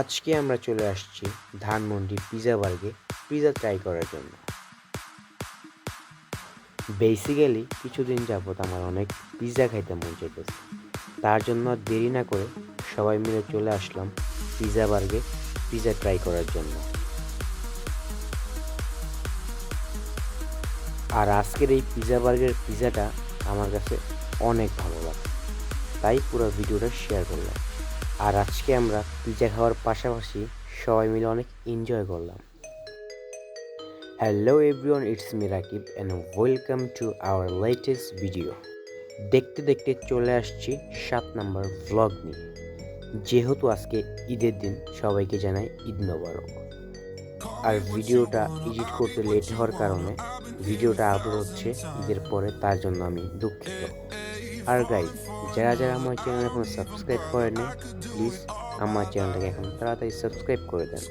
আজকে আমরা চলে আসছি ধানমন্ডি পিৎজা বার্গে পিৎজা ট্রাই করার জন্য। বেসিক্যালি কিছুদিন যাবত আমার অনেক পিৎজা খাইতে মন চাইতেছে, তার জন্য দেরি না করে সবাই মিলে চলে আসলাম পিৎজা বার্গে পিৎজা ট্রাই করার জন্য। আর আজকের এই পিৎজা বার্গের পিৎজাটা আমার কাছে অনেক ভালো লাগে, তাই পুরো ভিডিওটা শেয়ার করলাম। আর আজকে আমরা পিৎজা খাওয়ার পাশাপাশি সবাই মিলে অনেক এনজয় করলাম। Hello everyone, it's me Rakib and welcome to our latest video. দেখতে দেখতে চলে আসছি 7 নম্বর ভ্লগ নিয়ে। যেহেতু আজকে ঈদের দিন, সবাইকে জানাই ঈদ মোবারক। আর ভিডিওটা এডিট করতে লেট হওয়ার কারণে ভিডিওটা আপলোড হচ্ছে ঈদের পরে, তার জন্য আমি দুঃখিত। আর গাইজ, যারা যারা আমার চ্যানেল এখন সাবস্ক্রাইব করেনি, প্লিজ আমার চ্যানেলটাকে এখন তাড়াতাড়ি সাবস্ক্রাইব করে দেন।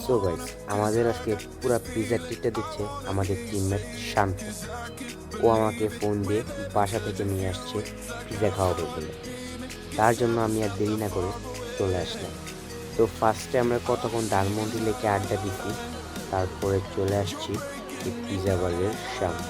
সো গাইজ, আমাদের আজকে পুরো পিৎজা ট্রিটটা দিচ্ছে আমাদের টিমমেট শান্ত। ও আমাকে ফোন দিয়ে বাসা থেকে নিয়ে আসছে পিৎজা খাওয়াবো বলে, তার জন্য আমি আর দেরি না করে চলে আসলাম। তো ফার্স্টে আমরা কতক্ষণ ধানমন্ডি লেকে আড্ডা দিচ্ছি, তারপরে চলে আসছি এই পিৎজা বার্গের সামনে।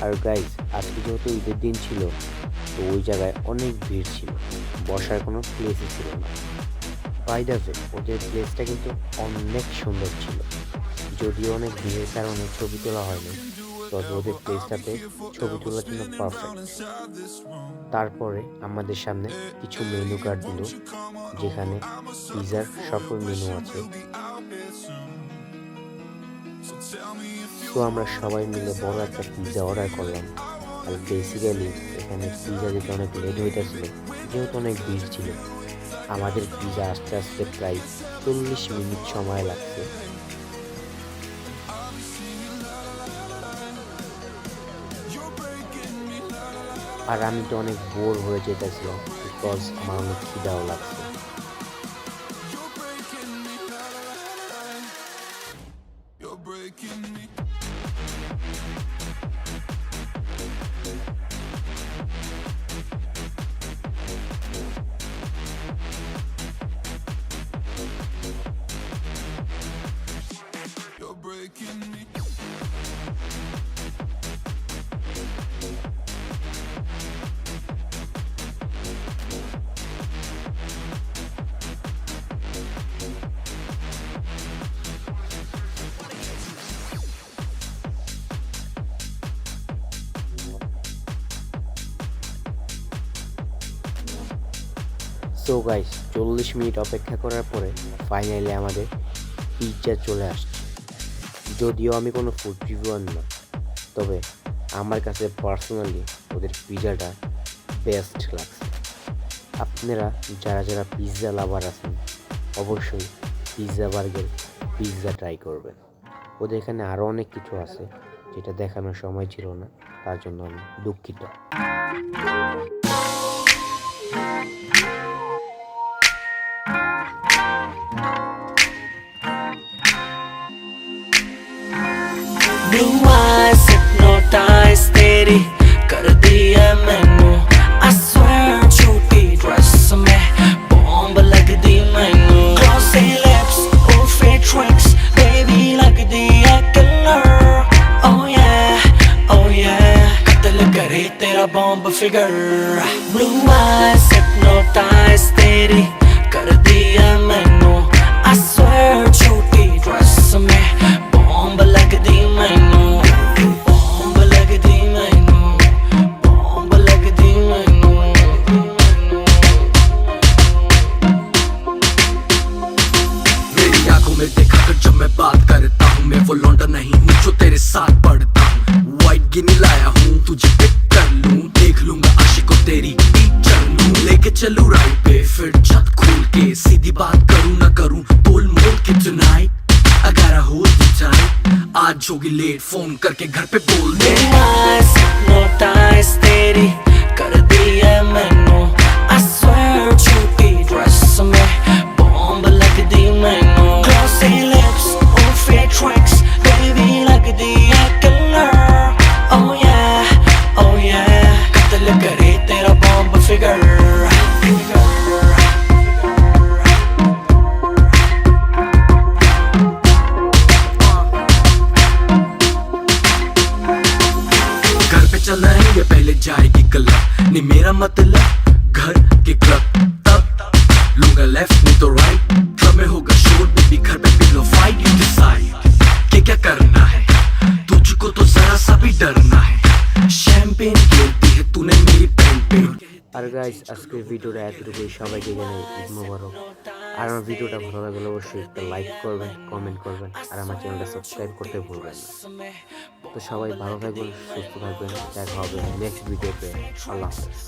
আর গাইজ, আজকে যেহেতু ঈদের দিন ছিল, তো ওই জায়গায় অনেক ভিড় ছিল, বসার কোনো প্লেসই ছিল না। বাই দ্য ওয়ে, ওদের প্লেসটা কিন্তু অনেক সুন্দর ছিল। যদিও অনেক ভিড়ের কারণে ছবি তোলা হয়নি, তবে ওদের প্লেসটাতে ছবি তোলার জন্য পারফেক্ট। তারপরে আমাদের সামনে কিছু মেনু কার্ড দিল, যেখানে পিৎজার সকল মেনু আছে। তো আমরা সবাই মিলে বড় একটা পিৎজা অর্ডার করলাম। আর বেসিক্যালি এখানে পিৎজা দিতে অনেক লেট হইতেছিল, যেহেতু অনেক ভিড় ছিল। আমাদের পিৎজা আস্তে আস্তে প্রায় 40 মিনিট সময় লাগছে। আর আমি তো অনেক বোর হয়ে যেতেছিলাম, বিকজ আমার অনেক খিদাও লাগছে। সো গাইস, 40 মিনিট অপেক্ষা করার পরে ফাইনালি আমাদের পিৎজা চলে আসছে। যদিও আমি কোনো ফুড রিভিউয়ার না, তবে আমার কাছে পার্সোনালি ওদের পিৎজাটা বেস্ট লাগছে। আপনারা যারা যারা পিৎজা লাভার আছেন, অবশ্যই পিৎজা বার্গের পিৎজা ট্রাই করবেন। ওদের এখানে আরও অনেক কিছু আছে, যেটা দেখানোর সময় ছিল না, তার জন্য আমি দুঃখিত। Blue eyes hypnotize तेरी कर दिया मैनू I swear झूठी ड्रेस में बॉम्ब लग दी मैनू Glossy lips, all fake tricks baby लग दी है killer Oh yeah कत्ल करे तेरा bomb figure Blue eyes hypnotize तेरी कर दिया मैनू I swear झूठी ड्रेस में बॉम्ब लग दी मैनू बॉम्ब लग दी मैनू बॉम्ब लग दी मैनू मेरी आंखों में देखा कर जब मैं बात करता हूँ, मैं वो लौंडा नहीं हूँ जो तेरे साथ पढ़ता हूँ। वाइट गिनी लाया हूँ, तुझे पिक कर लूँ, देख लूंगा आशिकों तेरी टीचर लूँ। लेके चलूँ राइट पे, फिर छत खोल के सीधी बात करूँ ना करूँ, बोल मोल के tonight I got a बोल दे टाइम आज होगी लेट फोन करके घर पे बोल दे hypnotize तेरी कर दी है मैनू I swear झूठी ड्रेस में बॉम्ब लग दी मैनू glossy lips और fake tracks baby लग दी है killer oh yeah कत्ल करे तेरा बॉम्ब फिगर चलाएंगे पहले जाएगी क्लब नहीं मेरा मतलब घर के क्लब तब लूंगा लेफ्ट नहीं तो राइट क्लब में होगा शोर बेबी घर पे पिलो फाइट यू डिसाइड क्या करना है तुझको तो जरा सा भी डरना है शैंपेन गिरती है तूने मेरी पैंट पे আর গাইস আজকের ভিডিওটা এতটুকুই সবাইকে জানাই ঈদ মোবারক আর আমার ভিডিওটা ভালো লাগলে অবশ্যই একটা লাইক করবেন কমেন্ট করবেন আর আমার চ্যানেলটা সাবস্ক্রাইব করতে ভুলবেন না তো সবাই ভালো থাকবেন সুস্থ থাকবেন দেখা হবে নেক্সট ভিডিওতে আল্লাহ হাফেজ